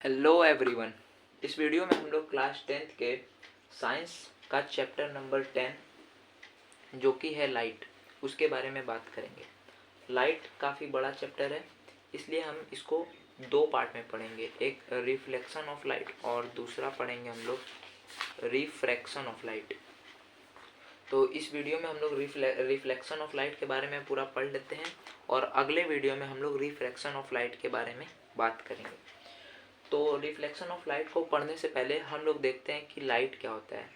Hello everyone. इस video में हम लोग क्लास 10th के साइंस का चैप्टर नंबर 10 जो कि है लाइट, उसके बारे में बात करेंगे। लाइट काफ़ी बड़ा चैप्टर है, इसलिए हम इसको दो पार्ट में पढ़ेंगे। एक रिफ्लेक्शन ऑफ लाइट और दूसरा पढ़ेंगे हम लोग रिफ्रैक्शन ऑफ लाइट। तो इस वीडियो में हम लोग रिफ्लेक्शन ऑफ लाइट के बारे में पूरा पढ़ लेते हैं और अगले वीडियो में हम लोग रिफ्रैक्शन ऑफ लाइट के बारे में बात करेंगे। तो रिफ्लेक्शन ऑफ लाइट को पढ़ने से पहले हम लोग देखते हैं कि लाइट क्या होता है।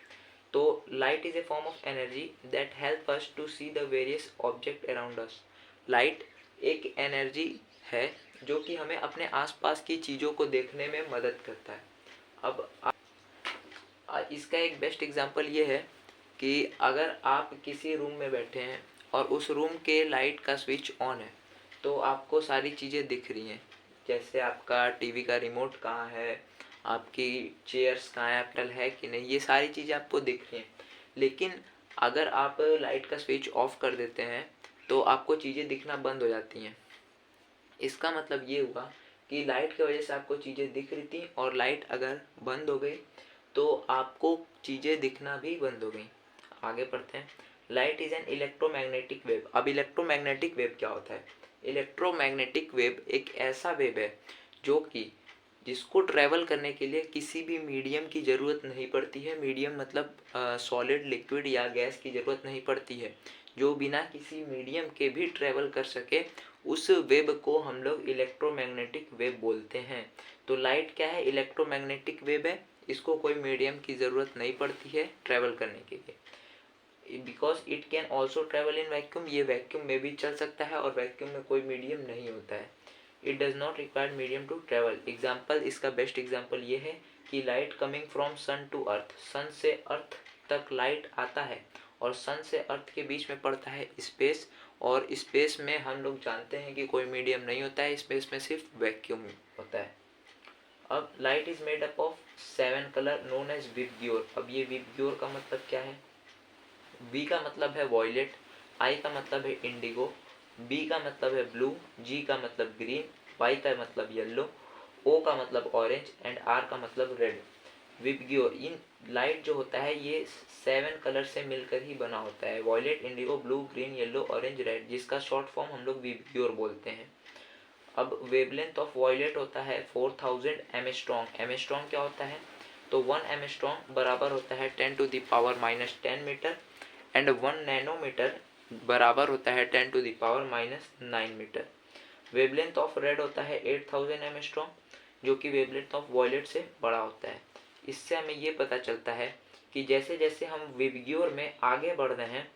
तो light is a form of energy that help us to see the various object around us. Light एक एनर्जी है जो कि हमें अपने आसपास की चीज़ों को देखने में मदद करता है। अब इसका एक बेस्ट एग्जांपल ये है कि अगर आप किसी रूम में बैठे हैं और उस रूम के लाइट का स्विच ऑन है तो आपको सारी चीज़ें दिख रही हैं, जैसे आपका टीवी का रिमोट कहाँ है, आपकी चेयर्स कहाँ है, एप्पल है कि नहीं, ये सारी चीज़ें आपको दिख रही हैं। लेकिन अगर आप लाइट का स्विच ऑफ कर देते हैं तो आपको चीज़ें दिखना बंद हो जाती हैं। इसका मतलब ये हुआ कि लाइट की वजह से आपको चीज़ें दिख रही थी और लाइट अगर बंद हो गई तो आपको चीज़ें दिखना भी बंद हो गई। आगे पढ़ते हैं। Light is an electromagnetic wave. अब इलेक्ट्रोमैग्नेटिक वेव क्या होता है? इलेक्ट्रोमैग्नेटिक वेव एक ऐसा वेव है जो कि जिसको ट्रैवल करने के लिए किसी भी मीडियम की ज़रूरत नहीं पड़ती है। मीडियम मतलब सॉलिड, लिक्विड या गैस की ज़रूरत नहीं पड़ती है। जो बिना किसी मीडियम के भी ट्रैवल कर सके, उस वेव को हम लोग इलेक्ट्रोमैग्नेटिक वेव बोलते हैं। तो लाइट क्या है? इलेक्ट्रोमैग्नेटिक वेव है। इसको कोई मीडियम की ज़रूरत नहीं पड़ती है ट्रैवल करने के लिए। Because it can also travel in vacuum. ये वैक्यूम में भी चल सकता है और वैक्यूम में कोई मीडियम नहीं होता है। It does not require medium to travel. Example, इसका बेस्ट एग्जाम्पल ये है कि light coming from sun to earth. Sun से अर्थ तक लाइट आता है और सन से अर्थ के बीच में पड़ता है स्पेस, और स्पेस में हम लोग जानते हैं कि कोई मीडियम नहीं होता है, स्पेस में सिर्फ वैक्यूम होता है। अब light is made up of 7 colour known as VIBGYOR. अब ये विबग्योर का मतलब क्या है? वी का मतलब है वॉयलेट, आई का मतलब है इंडिगो, बी का मतलब है ब्लू, जी का मतलब ग्रीन, वाई का मतलब येलो, ओ का मतलब ऑरेंज एंड आर का मतलब रेड। विबग्योर, इन लाइट जो होता है ये 7 कलर से मिलकर ही बना होता है। Violet, indigo, blue, green, yellow, orange, red, जिसका शॉर्ट फॉर्म हम लोग विबग्योर बोलते हैं। अब वेवलेंथ ऑफ वॉयलेट होता है 4000 एमस्ट्रॉन्ग। एमस्ट्रॉन्ग क्या होता है? तो 1 एमस्ट्रॉन्ग बराबर होता है 10⁻⁻10 मीटर एंड 1 नैनोमीटर बराबर होता है 10⁻⁻9 मीटर। वेवलेंथ ऑफ रेड होता है 8000 एमस्ट्रॉन्ग, जो कि वेवलेंथ ऑफ वॉयलेट से बड़ा होता है। इससे हमें ये पता चलता है कि जैसे जैसे हम विबग्योर में आगे बढ़ रहे हैं,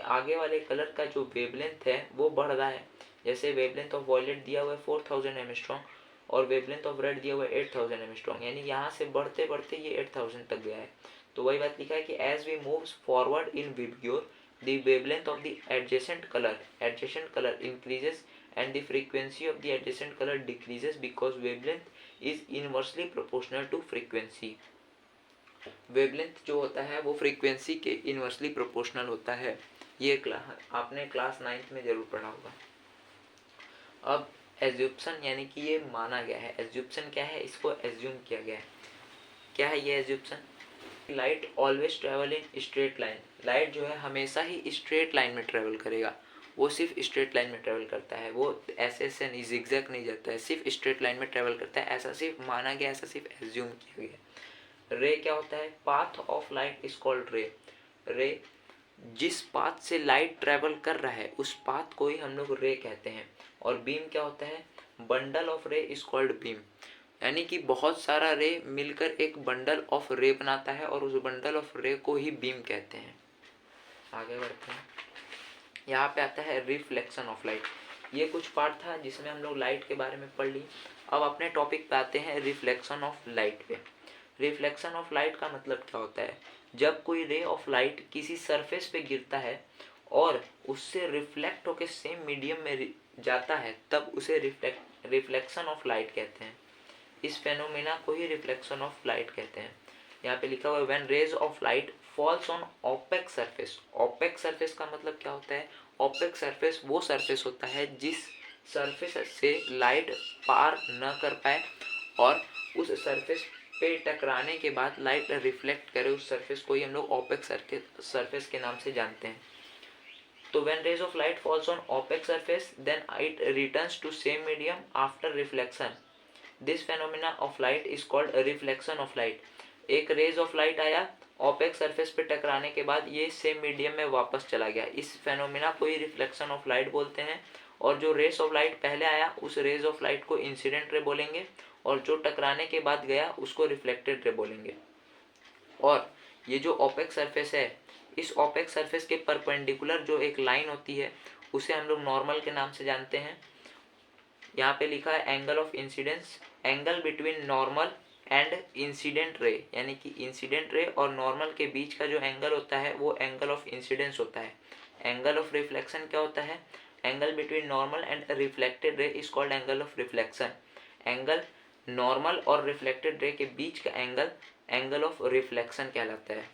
आगे वाले कलर का जो वेवलेंथ है वो बढ़ रहा है। जैसे वेवलेंथ ऑफ वॉयलेट दिया हुआ है 4000 एमस्ट्रॉन्ग और वेवलेंथ ऑफ रेड दिया हुआ है 8000 एमस्ट्रॉन्ग, यानी यहाँ से बढ़ते बढ़ते ये 8000 तक गया है। तो वही बात लिखा है कि as we move forward in VIBGYOR the wavelength of the adjacent color increases and the frequency of the adjacent color decreases because wavelength is inversely proportional to frequency। Wavelength जो होता है वो फ्रीक्वेंसी के इनवर्सली प्रोपोर्शनल होता है। ये आपने class 9th में जरूर पढ़ा होगा। अब एज्यूप्शन यानी कि ये माना गया है। एज्यूप्शन क्या है? इसको एज्यूम किया गया है। क्या है ये assumption? Light always travel in straight line. Light जो है हमेशा ही स्ट्रेट लाइन में ट्रेवल करेगा। वो सिर्फ स्ट्रेट लाइन में ट्रेवल करता है, वो ऐसे नहीं, जिगजैग नहीं जाता है, सिर्फ स्ट्रेट लाइन में ट्रेवल करता है। ऐसा सिर्फ माना गया, ऐसा सिर्फ एज्यूम किया गया। रे क्या होता है? Path of light is called रे। रे, जिस पाथ से लाइट ट्रेवल कर रहा है उस पाथ को ही हम लोग रे कहते हैं। और बीम क्या होता है? बंडल ऑफ रे इज कॉल्ड बीम। यानी कि बहुत सारा रे मिलकर एक बंडल ऑफ रे बनाता है और उस बंडल ऑफ रे को ही बीम कहते हैं। आगे बढ़ते हैं। यहाँ पे आता है रिफ्लेक्शन ऑफ लाइट। ये कुछ पार्ट था जिसमें हम लोग लाइट के बारे में पढ़ ली। अब अपने टॉपिक पे आते हैं रिफ्लेक्शन ऑफ लाइट पे। रिफ्लेक्शन ऑफ लाइट का मतलब क्या होता है? जब कोई रे ऑफ लाइट किसी सरफेस पे गिरता है और उससे रिफ्लेक्ट होकर सेम मीडियम में जाता है, तब उसे रिफ्लेक्शन ऑफ लाइट कहते हैं। इस फेनोमेना को ही रिफ्लेक्शन ऑफ लाइट कहते हैं। यहाँ पे लिखा हुआ है when rays of light falls on opaque surface. Opaque surface का मतलब क्या होता है? ओपेक सरफेस वो सरफेस होता है जिस सरफेस से लाइट पार न कर पाए और उस सरफेस पे टकराने के बाद लाइट रिफ्लेक्ट करे उस सरफेस को ही हम लोग ओपेक सरफेस के नाम से जानते हैं। तो when rays of light falls on opaque surface then it returns to same medium after reflection. This phenomena of light is called reflection of light. एक रेज ऑफ लाइट आया ओपेक सरफेस पे टकराने के बाद ये सेम मीडियम में वापस चला गया, इस फेनोमेना को ही रिफ्लेक्शन ऑफ लाइट बोलते हैं। और जो रेस ऑफ लाइट पहले आया उस रेज ऑफ लाइट को इंसिडेंट रे बोलेंगे और जो टकराने के बाद गया उसको रिफ्लेक्टेड रे बोलेंगे। और ये जो ओपेक सरफेस है, इस ओपेक सरफेस के परपेंडिकुलर जो एक लाइन होती है उसे हम लोग नॉर्मल के नाम से जानते हैं। यहाँ पे लिखा है angle of incidence, angle between normal and incident ray, यानी कि इंसिडेंट रे और नॉर्मल के बीच का जो एंगल होता है वो एंगल ऑफ इंसिडेंस होता है। एंगल ऑफ रिफ्लेक्शन क्या होता है? Angle between normal and reflected ray is called angle of reflection. Angle normal और रिफ्लेक्टेड रे के बीच का एंगल एंगल ऑफ रिफ्लेक्शन कहलाता है।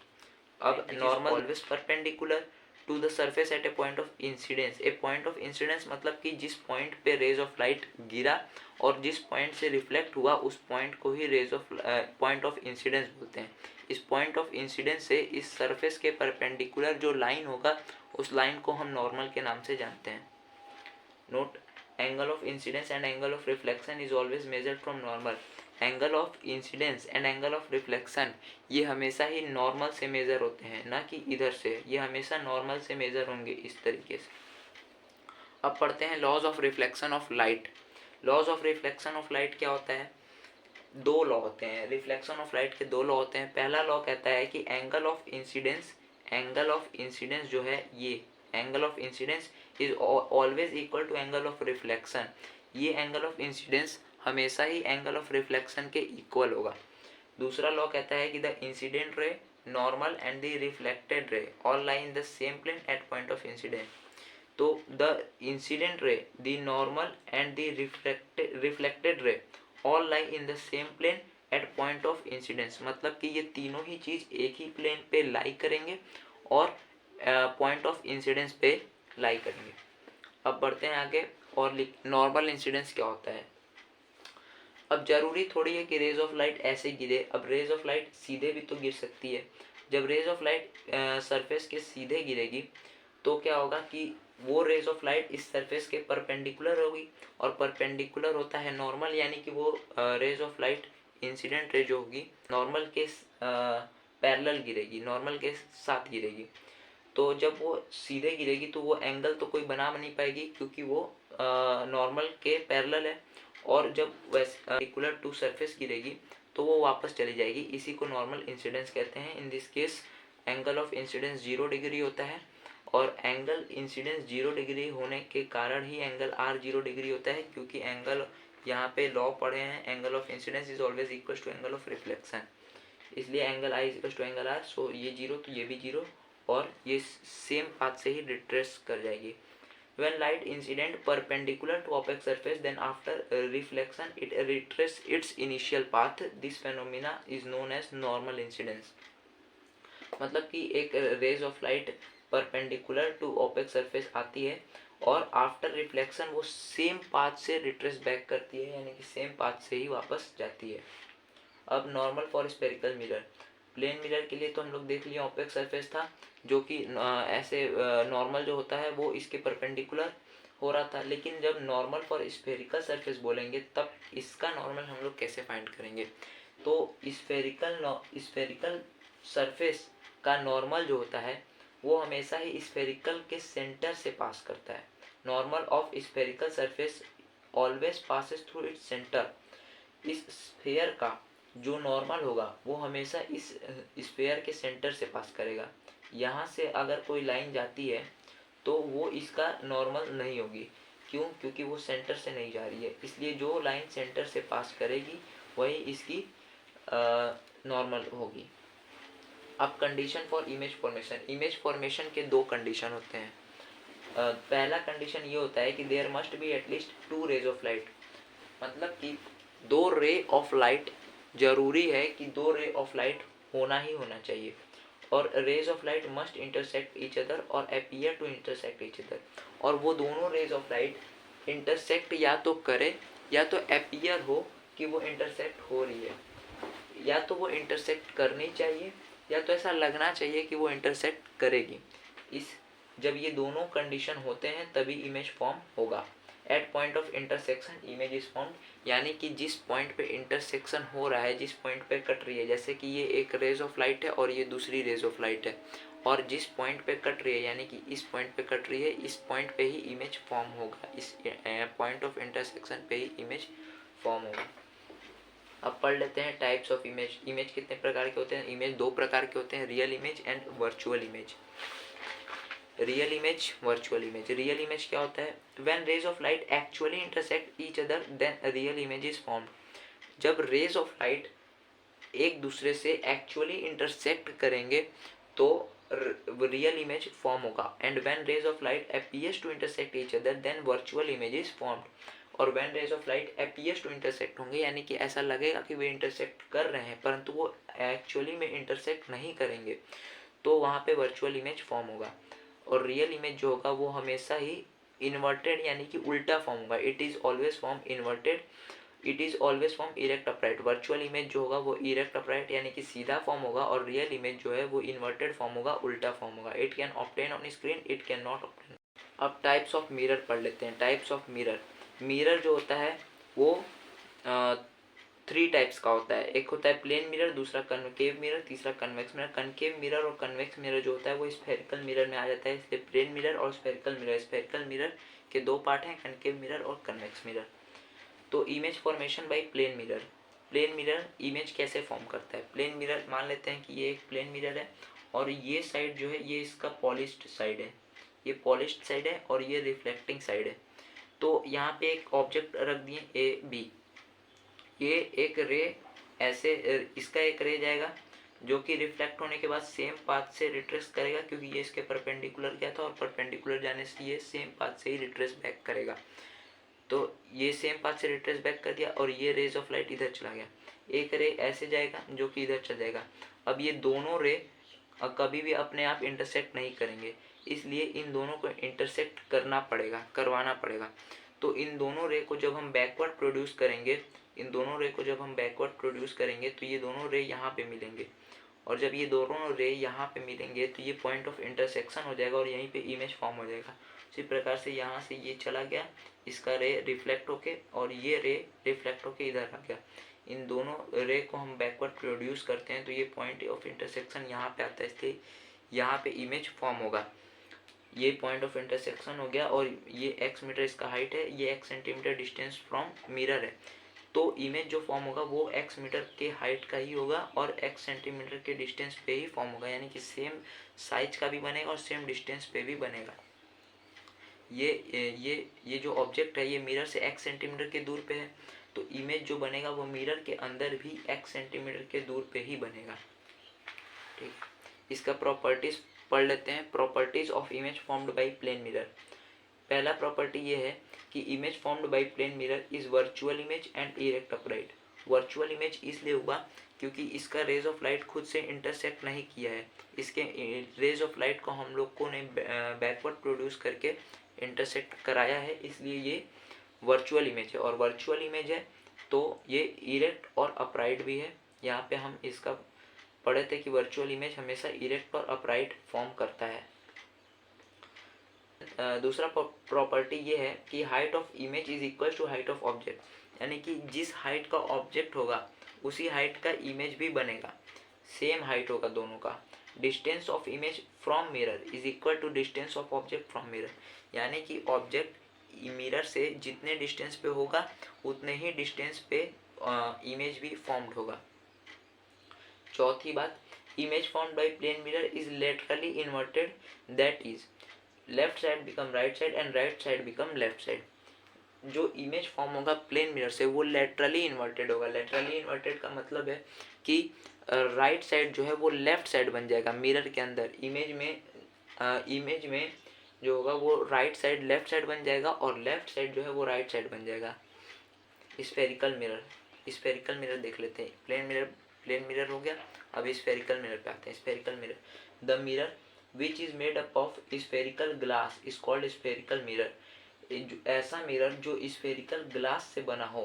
अब normal always perpendicular to the surface at a point of incidence. A point of incidence मतलब कि जिस point पे रेज ऑफ लाइट गिरा और जिस पॉइंट से रिफ्लेक्ट हुआ उस पॉइंट को ही rays of point of incidence बोलते हैं। इस पॉइंट ऑफ इंसिडेंस से इस सरफेस के परपेंडिकुलर जो लाइन होगा उस लाइन को हम नॉर्मल के नाम से जानते हैं। Note, angle of incidence and angle of reflection is always measured from normal. Angle of incidence and angle of reflection ये हमेशा ही नॉर्मल से मेजर होते हैं, ना कि इधर से, ये हमेशा नॉर्मल से मेजर होंगे इस तरीके से। अब पढ़ते हैं laws of reflection of light. Laws of reflection of light क्या होता है? दो लॉ होते हैं, रिफ्लेक्शन ऑफ लाइट के दो लॉ होते हैं। पहला लॉ कहता है कि एंगल ऑफ इंसिडेंस जो है, ये angle of incidence is always equal to angle of reflection. ये एंगल ऑफ इंसिडेंस हमेशा ही एंगल ऑफ रिफ्लेक्शन के इक्वल होगा। दूसरा लॉ कहता है कि the incident ray, normal and the reflected ray all lie in the same plane at point of incidence. तो the incident ray, the normal and the reflected ray all lie in the same plane at point of incidence, मतलब कि ये तीनों ही चीज एक ही plane पे लाई करेंगे और पॉइंट ऑफ इंसिडेंस पे लाई करेंगे। अब बढ़ते हैं आगे और नॉर्मल इंसिडेंस क्या होता है। अब जरूरी थोड़ी है कि रेज ऑफ लाइट ऐसे गिरे, अब रेज ऑफ लाइट सीधे भी तो गिर सकती है। जब रेज ऑफ लाइट सरफेस के सीधे गिरेगी तो क्या होगा कि वो रेज ऑफ लाइट इस सरफेस के परपेंडिकुलर होगी, और परपेंडिकुलर होता है नॉर्मल, यानी कि वो raise of light incident ray जो होगी नॉर्मल के पैरेलल गिरेगी, नॉर्मल के साथ गिरेगी। तो जब वो सीधे गिरेगी तो वो एंगल तो कोई बना नहीं पाएगी क्योंकि वो नॉर्मल के पैरेलल है, और जब वैसे पर्टिकुलर टू सरफेस गिरेगी तो वो वापस चली जाएगी। इसी को नॉर्मल इंसिडेंस कहते हैं। In this case angle of incidence 0 degree होता है, और एंगल इंसिडेंस 0 डिग्री होने के कारण ही एंगल आर 0 डिग्री होता है, क्योंकि एंगल यहाँ पे लॉ पढ़े हैं, angle of incidence is always equal to angle of reflection, इसलिए angle i is equal to angle r. So ये 0 तो ये भी 0, और ये सेम पाथ से ही रिट्रेस कर जाएगी। When light incident perpendicular to opaque surface, then after reflection it retraces its initial path. This phenomena is known as normal incidence. मतलब कि एक rays of light perpendicular to opaque surface आती है और आफ्टर रिफ्लेक्शन वो same path से retrace back करती है, यानी कि सेम पाथ से ही वापस जाती है। अब normal for spherical mirror. Plane mirror के लिए तो हम लोग देख लिया ओपेक सरफेस था, जो कि ऐसे नॉर्मल जो होता है वो इसके परपेंडिकुलर हो रहा था। लेकिन जब नॉर्मल फॉर स्फेरिकल सरफेस बोलेंगे तब इसका नॉर्मल हम लोग कैसे फाइंड करेंगे? तो स्फेरिकल सरफेस का नॉर्मल जो होता है वो हमेशा ही स्फेरिकल के सेंटर से पास करता है। Normal of spherical surface always passes through its centre. इस स्फेयर का जो नॉर्मल होगा वो हमेशा इस स्फेयर के सेंटर से पास करेगा। यहाँ से अगर कोई लाइन जाती है तो वो इसका नॉर्मल नहीं होगी। क्यों? क्योंकि वो सेंटर से नहीं जा रही है, इसलिए जो लाइन सेंटर से पास करेगी वही इसकी नॉर्मल होगी। अब condition for image formation. Image formation के दो कंडीशन होते हैं। पहला कंडीशन ये होता है कि there must be at least 2 rays of light, मतलब कि 2 रे ऑफ लाइट, जरूरी है कि 2 रे ऑफ लाइट होना ही होना चाहिए, और rays of light must intersect each other और appear to intersect each other. और वो दोनों रेज ऑफ लाइट इंटरसेक्ट या तो करे या तो अपीयर हो कि वो इंटरसेक्ट हो रही है, या तो वो इंटरसेक्ट करनी चाहिए या तो ऐसा लगना चाहिए कि वो इंटरसेक्ट करेगी। इस जब ये दोनों कंडीशन होते हैं तभी इमेज फॉर्म होगा। At point of intersection image is formed, यानी कि जिस पॉइंट पे इंटरसेक्शन हो रहा है, जिस पॉइंट पे कट रही है, जैसे कि ये एक रेज ऑफ लाइट है और ये दूसरी रेज ऑफ लाइट है, और जिस पॉइंट पे कट रही है यानी कि इस पॉइंट पे कट रही है, इस पॉइंट पे ही इमेज फॉर्म होगा, इस पॉइंट ऑफ इंटरसेक्शन पे ही इमेज फॉर्म होगा। अब पढ़ लेते हैं टाइप्स ऑफ इमेज। इमेज कितने प्रकार के होते हैं? इमेज दो प्रकार के होते हैं, real image and virtual image. Real image, virtual image. Real image क्या होता है? When rays of light actually intersect each other then real image is formed. जब रेज ऑफ लाइट एक दूसरे से एक्चुअली इंटरसेक्ट करेंगे तो रियल इमेज फॉर्म होगा। And when rays of light appears to intersect each other then virtual image is formed. और when rays of light appears to intersect होंगे, यानी कि ऐसा लगेगा कि वे इंटरसेक्ट कर रहे हैं परंतु वो एक्चुअली में इंटरसेक्ट नहीं करेंगे, तो वहाँ पे वर्चुअल इमेज फॉर्म होगा। और रियल इमेज जो होगा वो हमेशा ही इन्वर्टेड यानी कि उल्टा फॉर्म होगा। It is always form inverted, it is always form erect upright. Virtual image जो होगा वो इरेक्ट अपराइट यानी कि सीधा फॉर्म होगा, और रियल इमेज जो है वो इन्वर्टेड फॉर्म होगा, उल्टा फॉर्म होगा। It can obtain on screen, it can not obtain. अब टाइप्स ऑफ मिरर पढ़ लेते हैं। Types of mirror. मिरर जो होता है वो 3 टाइप्स का होता है। एक होता है प्लेन मिरर, दूसरा कनकेव मिरर, तीसरा कन्वेक्स मिरर। कनकेव मिरर और कन्वेक्स मिरर जो होता है वो स्फेरिकल मिरर में आ जाता है, इसलिए प्लेन मिरर और स्फेरिकल मिरर। स्फेरिकल मिरर के 2 पार्ट हैं, कनकेव मिरर और कन्वेक्स मिरर। तो image formation by plane mirror. Plane mirror image कैसे फॉर्म करता है? प्लेन मिरर मान लेते हैं कि ये एक प्लेन मिरर है और ये साइड जो है ये इसका पॉलिश्ड साइड है, ये पॉलिश्ड साइड है और ये रिफ्लेक्टिंग साइड है। तो यहाँ पे एक ऑब्जेक्ट रख दिए ए बी, ये एक रे ऐसे इसका एक रे जाएगा जो कि रिफ्लेक्ट होने के बाद सेम पाथ से रिट्रेस करेगा, क्योंकि ये इसके परपेंडिकुलर गया था और परपेंडिकुलर जाने से ये सेम पाथ से ही रिट्रेस बैक करेगा। तो ये सेम पाथ से रिट्रेस बैक कर दिया और ये रेज ऑफ लाइट इधर चला गया। एक रे ऐसे जाएगा जो कि इधर चल जाएगा। अब ये दोनों रे कभी भी अपने आप इंटरसेक्ट नहीं करेंगे, इसलिए इन दोनों को इंटरसेक्ट करना पड़ेगा, करवाना पड़ेगा। तो इन दोनों रे को जब हम बैकवर्ड प्रोड्यूस करेंगे, इन दोनों रे को जब हम बैकवर्ड प्रोड्यूस करेंगे तो ये दोनों रे यहाँ पे मिलेंगे, और जब ये दोनों रे यहाँ पे मिलेंगे तो ये पॉइंट ऑफ इंटरसेक्शन हो जाएगा और यहीं पे इमेज फॉर्म हो जाएगा। इसी प्रकार से यहाँ से ये चला गया, इसका रे रिफ्लेक्ट होके और ये रे रिफ्लेक्ट होके इधर आ गया। इन दोनों रे को हम बैकवर्ड प्रोड्यूस करते हैं तो ये पॉइंट ऑफ इंटरसेक्शन यहाँ पे आता है, इसलिए यहाँ पे इमेज फॉर्म होगा। ये पॉइंट ऑफ इंटरसेक्शन हो गया और ये x मीटर इसका हाइट है, ये x centimetre distance from mirror है। तो इमेज जो फॉर्म होगा वो x मीटर के हाइट का ही होगा और x सेंटीमीटर के डिस्टेंस पे ही फॉर्म होगा, यानी कि सेम साइज का भी बनेगा और सेम डिस्टेंस पे भी बनेगा। ये जो ऑब्जेक्ट है ये मिरर से x सेंटीमीटर के दूर पे है, तो इमेज जो बनेगा वो मिरर के अंदर भी x सेंटीमीटर के दूर पे ही बनेगा। ठीक, इसका प्रॉपर्टीज पढ़ लेते हैं। Properties of image formed by plane mirror. पहला प्रॉपर्टी ये है कि image formed by plane mirror is virtual image and erect upright. Virtual image इसलिए हुआ क्योंकि इसका रेज ऑफ लाइट खुद से इंटरसेक्ट नहीं किया है, इसके रेज ऑफ लाइट को हम लोग को ने बैकवर्ड प्रोड्यूस करके इंटरसेक्ट कराया है, इसलिए ये वर्चुअल इमेज है। और वर्चुअल इमेज है तो ये इरेक्ट और अपराइट भी है। यहाँ पे हम इसका पढ़े थे कि वर्चुअल इमेज हमेशा इरेक्ट और अपराइट फॉर्म करता है। दूसरा प्रॉपर्टी ये है कि height of image is equal to height of object, यानी कि जिस हाइट का ऑब्जेक्ट होगा उसी हाइट का इमेज भी बनेगा, सेम हाइट होगा दोनों का। Distance of image from mirror is equal to distance of object from mirror, यानी कि ऑब्जेक्ट मिरर से जितने डिस्टेंस पे होगा उतने ही डिस्टेंस पे इमेज भी फॉर्म्ड होगा। चौथी बात, image formed by plane mirror is laterally inverted, that is left side become right side and right side become left side. जो इमेज फॉर्म होगा प्लेन मिरर से वो लेटरली इन्वर्टेड होगा। लेटरली इन्वर्टेड का मतलब है कि राइट साइड जो है वो लेफ्ट साइड बन जाएगा मिरर के अंदर। इमेज में जो होगा वो राइट साइड लेफ्ट साइड बन जाएगा और लेफ्ट साइड जो है वो राइट साइड बन जाएगा। स्फेरिकल मिरर, स्फेरिकल मिरर देख लेते हैं। प्लेन मिरर हो गया, अब स्फेरिकल मिरर पे आते हैं। Spherical mirror, the mirror which is made up of spherical glass is called spherical mirror। ऐसा मिरर जो स्फेरिकल ग्लास से बना हो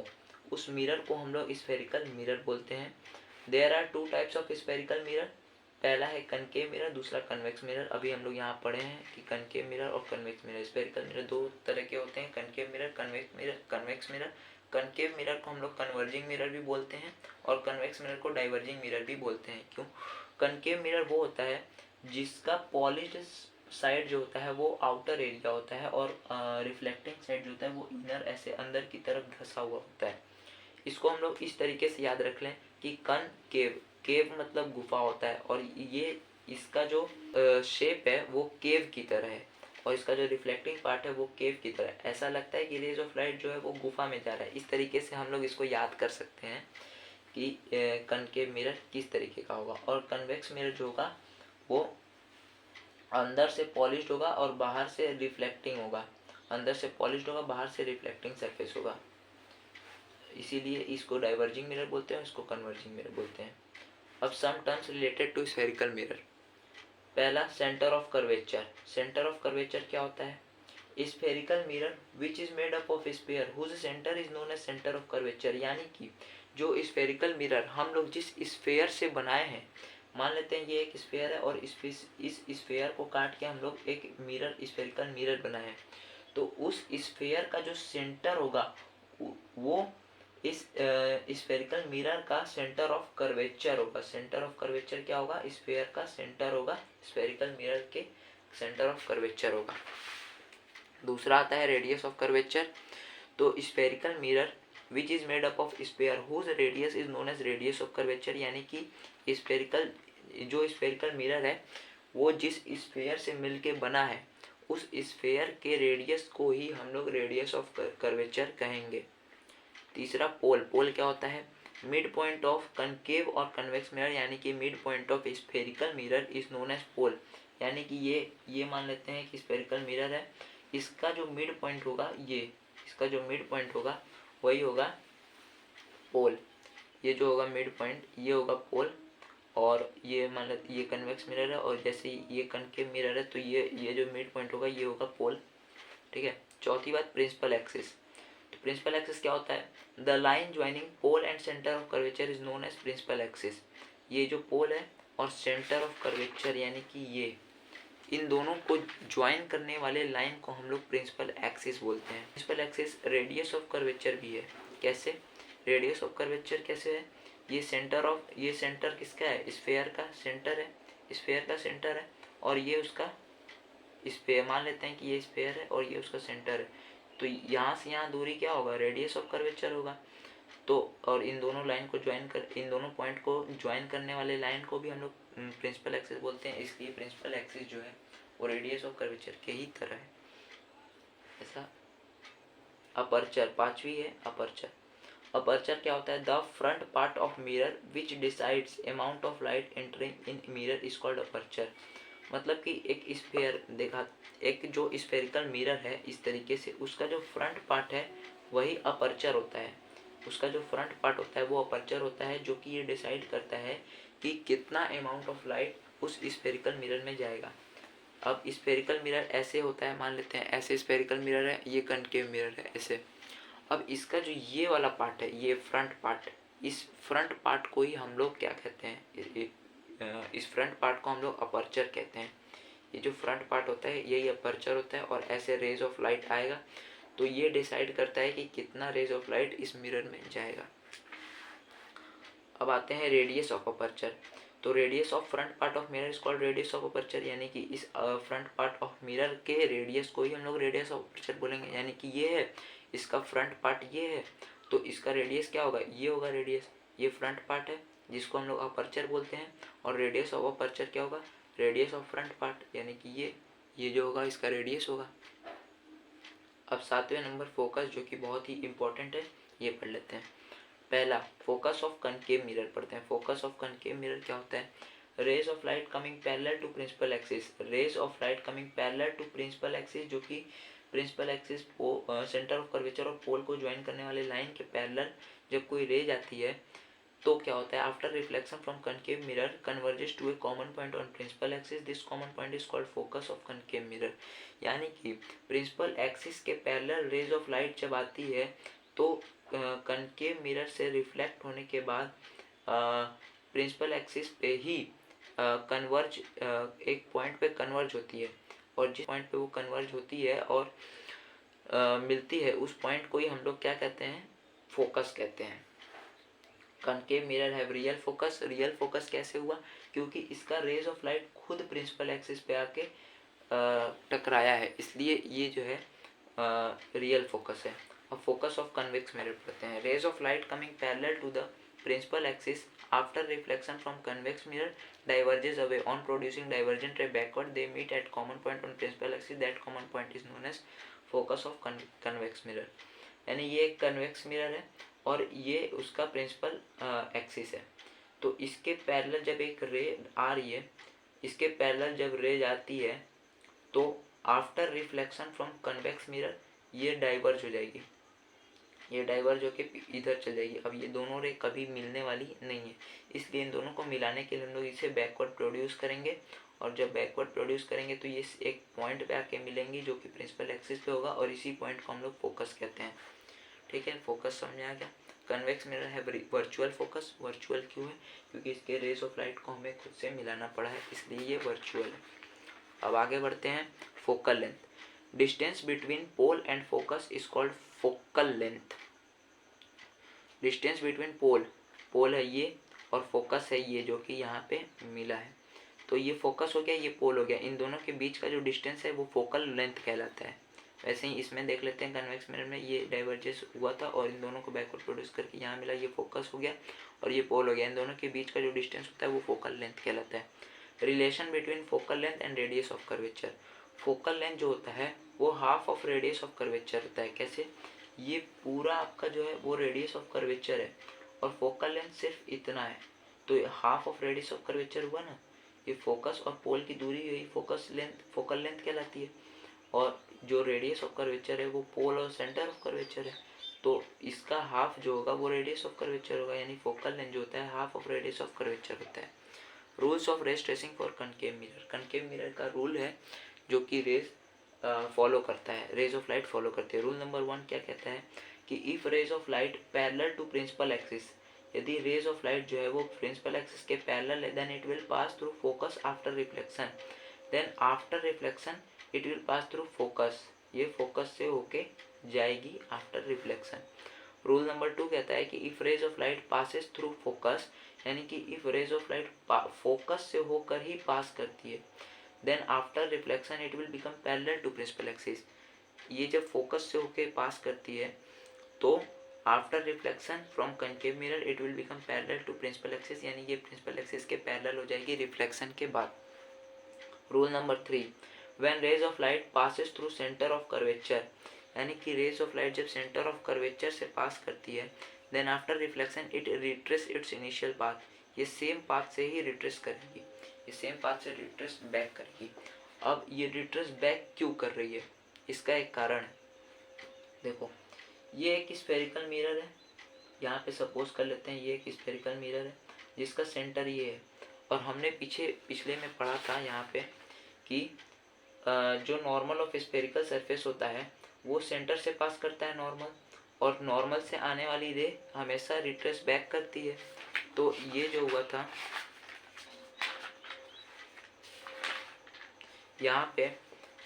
उस मिरर को हम लोग स्फेरिकल मिरर बोलते हैं। There are two types of spherical mirror, पहला है कनकेव मिरर, दूसरा कन्वेक्स मिरर। अभी हम लोग यहाँ पढ़े हैं कि कनकेव मिरर और कन्वेक्स मिरर, स्फेरिकल मिरर दो तरह के होते हैं, concave mirror, convex mirror. Convex mirror, concave mirror को हम लोग कन्वर्जिंग मिरर भी बोलते हैं और कन्वेक्स मिरर को डाइवर्जिंग मिरर भी बोलते हैं। क्यों? कनकेव मिरर वो होता है जिसका पॉलिश्ड साइड जो होता है वो आउटर एरिया होता है और रिफ्लेक्टिंग साइड जो होता है वो इनर ऐसे अंदर की तरफ धंसा हुआ होता है। इसको हम लोग इस तरीके से याद रख लें कि कनकेव, केव मतलब गुफा होता है और ये इसका जो शेप है वो केव की तरह है और इसका जो रिफ्लेक्टिंग पार्ट है वो केव की तरह। ऐसा लगता है कि रेज ऑफ लाइट जो है वो गुफा में जा रहा है। इस तरीके से हम लोग इसको याद कर सकते हैं कि कनकेव मिरर किस तरीके का होगा। और कन्वेक्स मिरर जो होगा वो अंदर से पॉलिश्ड होगा और बाहर से रिफ्लेक्टिंग होगा, अंदर से पॉलिश्ड होगा, बाहर से रिफ्लेक्टिंग सरफेस होगा। इसीलिए इसको डाइवर्जिंग मिरर बोलते हैं, इसको कन्वर्जिंग मिरर बोलते हैं। अब some terms related to spherical mirror. पहला centre of curvature. Centre of curvature क्या होता है? Spherical mirror which is made up of sphere whose centre is known as centre of curvature. यानी कि जो स्फेरिकल मिरर हम लोग जिस स्फेयर से बनाए हैं, मान लेते हैं ये एक स्फेयर है और इस स्फेयर को काट के हम लोग एक मिरर, स्फेरिकल मिरर बनाए हैं, तो उस स्फेयर का जो सेंटर होगा वो इस स्फेरिकल मिरर का सेंटर ऑफ कर्वेचर होगा। सेंटर ऑफ कर्वेचर क्या होगा? स्फेयर का सेंटर होगा, स्फेरिकल मिरर के सेंटर ऑफ कर्वेचर होगा। दूसरा आता है रेडियस ऑफ कर्वेचर। तो spherical mirror which is made up of sphere whose radius is known as radius of curvature. यानी कि स्फेरिकल, जो स्फेरिकल मिरर है वो जिस स्फेयर से मिलके बना है उस स्फेयर के रेडियस को ही हम लोग रेडियस ऑफ कर्वेचर कहेंगे। तीसरा पोल। पोल क्या होता है? मिड पॉइंट ऑफ कनकेव और कन्वेक्स मिरर, यानी कि mid point of spherical mirror is known as pole. यानी कि ये मान लेते हैं कि स्फेरिकल मिरर है, इसका जो मिड पॉइंट होगा, ये इसका जो मिड पॉइंट होगा वही होगा पोल। ये जो होगा मिड पॉइंट ये होगा पोल। और ये मान लेते ये कन्वेक्स मिरर है और जैसे ये कनकेव मिरर है तो ये जो मिड पॉइंट होगा ये होगा पोल। ठीक है। चौथी बात प्रिंसिपल एक्सिस। तो प्रिंसिपल एक्सिस क्या होता है? The line joining pole and centre of curvature is known as principal axis. ये जो पोल है और सेंटर ऑफ कर्वेचर यानी कि ये, इन दोनों को ज्वाइन करने वाले लाइन को हम लोग प्रिंसिपल एक्सिस बोलते हैं। Principal axis radius of curvature भी है। कैसे? रेडियस ऑफ कर्वेचर कैसे है? ये सेंटर किसका है? स्फेयर का सेंटर है, स्फेयर का सेंटर है और ये उसका स्फेयर, मान लेते हैं कि ये स्फेयर है और ये उसका सेंटर है, तो यहाँ से यहाँ दूरी क्या होगा? रेडियस ऑफ कर्वेचर होगा। तो और इन दोनों लाइन को इन दोनों पॉइंट को ज्वाइन करने वाले लाइन को भी हम लोग प्रिंसिपल एक्सिस बोलते हैं। इसलिए प्रिंसिपल एक्सिस जो है वो रेडियस ऑफ कर्वेचर के ही तरह है। ऐसा अपर्चर, पांचवी है अपर्चर। अपर्चर क्या होता है? The front part of mirror which decides amount of light entering in mirror is called aperture. मतलब कि एक स्फेयर देखा, एक जो स्फेरिकल मिरर है इस तरीके से, उसका जो फ्रंट पार्ट है वही अपर्चर होता है। उसका जो फ्रंट पार्ट होता है वो अपर्चर होता है, जो कि ये डिसाइड करता है कि कितना अमाउंट ऑफ लाइट उस स्फेरिकल मिरर में जाएगा। अब स्फेरिकल मिरर ऐसे होता है, मान लेते हैं ऐसे स्फेरिकल मिरर है, ये कनकेव मिरर है ऐसे। अब इसका जो ये वाला पार्ट है, ये फ्रंट पार्ट, इस फ्रंट पार्ट को ही हम लोग क्या कहते हैं? इस फ्रंट पार्ट को हम लोग अपर्चर कहते हैं। ये जो फ्रंट पार्ट होता है यही अपर्चर होता है और ऐसे रेज ऑफ लाइट आएगा तो ये डिसाइड करता है कि कितना रेज ऑफ लाइट इस मिरर में जाएगा। अब आते हैं रेडियस ऑफ अपर्चर। तो radius of front part of mirror is called radius of aperture, यानी कि इस फ्रंट पार्ट ऑफ मिरर के रेडियस को ही हम लोग रेडियस ऑफ अपर्चर बोलेंगे। यानी कि ये है, इसका फ्रंट पार्ट ये है तो इसका रेडियस क्या होगा? ये होगा रेडियस। ये फ्रंट पार्ट है जिसको हम लोग अपर्चर बोलते हैं और रेडियस ऑफ अपर्चर क्या होगा? रेडियस ऑफ फ्रंट पार्ट, यानी कि ये जो होगा इसका रेडियस होगा। अब सातवें नंबर फोकस, जो कि बहुत ही इंपॉर्टेंट है, ये पढ़ लेते हैं। पहला फोकस ऑफ कनकेव मिरर पढ़ते हैं। फोकस ऑफ कनकेव मिरर क्या होता है? Rays of light coming parallel to principal axis. Rays of light coming parallel to principal axis, जो कि प्रिंसिपल एक्सिस को सेंटर ऑफ कर्वेचर और पोल को ज्वाइन करने वाले लाइन के पैरेलल जब कोई रेज आती है तो क्या होता है? After reflection from concave mirror converges to a common point on principal axis, this common point is called focus of concave mirror. यानी कि प्रिंसिपल एक्सिस के पैरेलल रेज ऑफ लाइट जब आती है तो कनकेव मिरर से रिफ्लेक्ट होने के बाद प्रिंसिपल एक्सिस पे ही कन्वर्ज एक पॉइंट पे कन्वर्ज होती है, और जिस पॉइंट पे वो कन्वर्ज होती है और मिलती है उस पॉइंट को ही हम लोग क्या कहते हैं, फोकस कहते हैं। Concave mirror have real focus. Real focus कैसे हुआ, क्योंकि इसका रेज ऑफ लाइट खुद प्रिंसिपल एक्सिस पे आके टकराया है, इसलिए ये जो है रियल फोकस है। अब फोकस ऑफ कन्वेक्स मिरर पढ़ते हैं। Rays of light coming parallel to the principal axis after reflection from convex mirror diverges away on producing divergent ray backward. They meet at common point on principal axis. That common point is known as focus of convex mirror. यानी ये एक convex mirror है और ये उसका principal axis है। तो इसके पैरेलल जब एक रे आ रही है, इसके पैरेलल जब रे जाती है तो after reflection from convex mirror ये डाइवर्ज हो जाएगी, ये डाइवर्ज होके इधर चल जाएगी। अब ये दोनों रे कभी मिलने वाली नहीं है, इसलिए इन दोनों को मिलाने के लिए हम लोग इसे बैकवर्ड प्रोड्यूस करेंगे, और जब बैकवर्ड प्रोड्यूस करेंगे तो ये एक पॉइंट पे आके मिलेंगी जो कि प्रिंसिपल एक्सिस पे होगा, और इसी पॉइंट को हम लोग फोकस कहते हैं। ठीक है, फोकस समझ आ गया। कन्वेक्स मिरर है वर्चुअल फोकस। वर्चुअल क्यों है, क्योंकि इसके रेज ऑफ लाइट को हमें खुद से मिलाना पड़ा है, इसलिए ये वर्चुअल है। अब आगे बढ़ते हैं। Focal length. Distance between pole and focus is called focal length. Distance between pole है ये और फोकस है ये, जो कि यहाँ पे मिला है, तो ये फोकस हो गया, ये पोल हो गया। इन दोनों के बीच का जो डिस्टेंस है वो फोकल लेंथ कहलाता है। वैसे ही इसमें देख लेते हैं, कन्वेक्स मिरर में ये डाइवर्जेंस हुआ था और इन दोनों को बैकवर्ड प्रोड्यूस करके यहाँ मिला, ये फोकस हो गया और ये पोल हो गया। इन दोनों के बीच का जो डिस्टेंस होता है वो फोकल लेंथ कहलाता है। Relation between focal length and radius of curvature. Focal length जो होता है वो half of radius of curvature होता है। कैसे, ये पूरा आपका जो है वो रेडियस ऑफ कर्वेचर है और फोकल लेंथ सिर्फ इतना है, तो half of radius of curvature हुआ ना। ये फोकस और पोल की दूरी हुई फोकल लेंथ कहलाती है, और जो रेडियस ऑफ कर्वेचर है वो पोल और सेंटर ऑफ कर्वेचर है, तो इसका हाफ जो होगा वो रेडियस ऑफ कर्वेचर होगा, यानी फोकल लेंथ जो होता है half of radius of curvature होता है। Rules of rays tracing for concave mirror. Concave mirror का रूल है जो कि रेज फॉलो करता है, रेज ऑफ लाइट फॉलो करती है। रूल नंबर 1 क्या कहता है कि if rays of light parallel to principal axis, यदि रेज ऑफ लाइट जो है वो प्रिंसिपल एक्सिस के पैरेलल है, then it will pass through focus after reflection, then after reflection it will pass through focus, ये फोकस से होके जाएगी आफ्टर रिफ्लेक्शन। रूल नंबर 2 कहता है कि if rays of light passes through focus, यानी कि if rays of light focus से होकर ही पास करती है, then after reflection it will become parallel to principal axis. ये जब फोकस से होकर पास करती है तो after reflection from concave mirror it will become parallel to principal axis, यानी ये प्रिंसिपल एक्सिस के पैरेलल हो जाएगी रिफ्लेक्शन के बाद। Rule number 3, when rays of light passes through centre of curvature, यानी कि रेज ऑफ लाइट जब सेंटर ऑफ कर्वेचर से पास करती है, then after reflection it retrace its initial path, ये सेम पाथ से ही रिट्रेस करेगी, ये सेम पाथ से रिट्रेस बैक करेगी। अब ये रिट्रेस बैक क्यों कर रही है, इसका एक कारण है। देखो, ये एक स्फेरिकल मिरर है, यहाँ पे सपोज कर लेते हैं ये एक स्फेरिकल मिरर है जिसका सेंटर ये है, और हमने पिछले में पढ़ा था यहाँ पे कि जो नॉर्मल ऑफ स्फेरिकल सरफेस होता है वो सेंटर से पास करता है नॉर्मल, और नॉर्मल से आने वाली रे हमेशा रिट्रेस बैक करती है। तो ये जो हुआ था यहाँ पे,